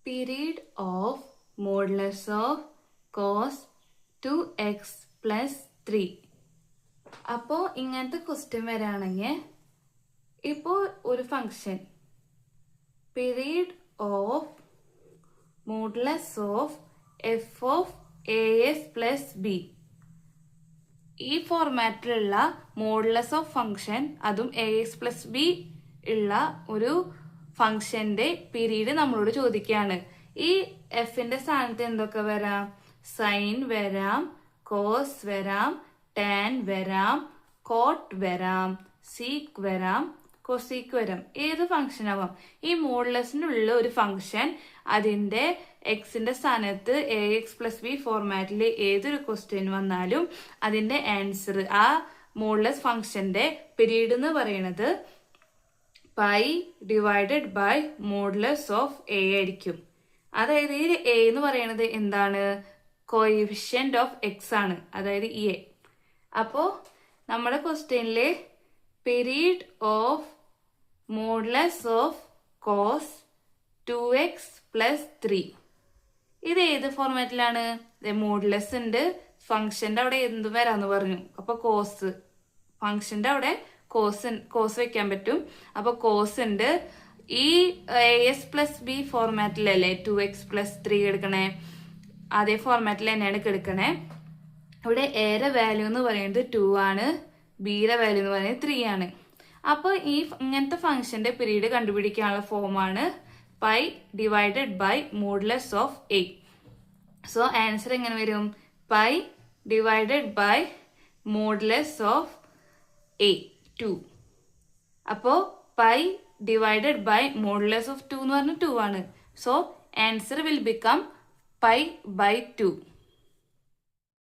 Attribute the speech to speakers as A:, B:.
A: Period of modulus of cos 2x plus 3. അപ്പോൾ ഇങ്ങനത്തെ question വരാണെങ്കിൽ ഇപ്പോൾ ഒരു function period of modulus of F of A S plus B, ഈ ഫോർമാറ്റിലുള്ള മോഡുലസ് ഓഫ് ഫംഗ്ഷൻ, അതും എ എക്സ് പ്ലസ് ബി ഉള്ള ഒരു ഫംഗ്ഷന്റെ പീരീഡ് നമ്മളോട് ചോദിക്കുകയാണ്. ഈ എഫിന്റെ സ്ഥാനത്ത് എന്തൊക്കെ വരാം? സൈൻ വരാം, കോസ് വരാം, ടാൻ വരാം, കോട്ട് വരാം, സീക്ക് വരാം, കൊസീക്ക് വരാം. ഏത് ഫംഗ്ഷൻ ആവാം. ഈ മോഡുലസിനുള്ള ഒരു ഫംഗ്ഷൻ അതിന്റെ എക്സിന്റെ സ്ഥാനത്ത് എ എക്സ് പ്ലസ് ബി ഫോർമാറ്റിൽ ഏതൊരു ക്വസ്റ്റ്യൻ വന്നാലും അതിന്റെ ആൻസർ ആ മോഡുലസ് ഫംഗ്ഷന്റെ പീരീഡ് എന്ന് പറയുന്നത് pi divided by modulus of A ആയിരിക്കും. അതായത് ഈ എ എന്ന് പറയുന്നത് എന്താണ്? കോഎഫിഷ്യന്റ് ഓഫ് എക്സ് ആണ്, അതായത് എ. അപ്പോ നമ്മുടെ ക്വസ്റ്റ്യനില് period of modulus of cos 2x plus 3, ഇത് ഏത് ഫോർമാറ്റിലാണ്? മോഡുലസ് ഉണ്ട്, ഫംഗ്ഷന്റെ അവിടെ എന്ത് വരാന്ന് പറഞ്ഞു. അപ്പൊ കോസ്, ഫംഗ്ഷന്റെ അവിടെ കോസ് വെക്കാൻ പറ്റും. അപ്പൊ കോസ് ഉണ്ട്. ഈ എ എസ് പ്ലസ് ബി ഫോർമാറ്റിലല്ലേ 2x പ്ലസ് 3 എടുക്കണേ? അതേ ഫോർമാറ്റിൽ തന്നെയാണ് എടുക്കണേ. ഇവിടെ എയുടെ വാല്യൂ എന്ന് പറയുന്നത് 2 ആണ്, ബിയുടെ വാല്യൂ എന്ന് പറയുന്നത് 3 ആണ്. അപ്പോൾ ഈ ഇങ്ങനത്തെ ഫംഗ്ഷന്റെ പീരീഡ് കണ്ടുപിടിക്കാനുള്ള ഫോമാണ് pi divided by modulus of A. So answer എങ്ങനെ വരും? Pi divided by modulus of A 2. അപ്പോ pi divided by modulus of 2 എന്ന് പറഞ്ഞാൽ 2 ആണ്. So answer will become pi by 2.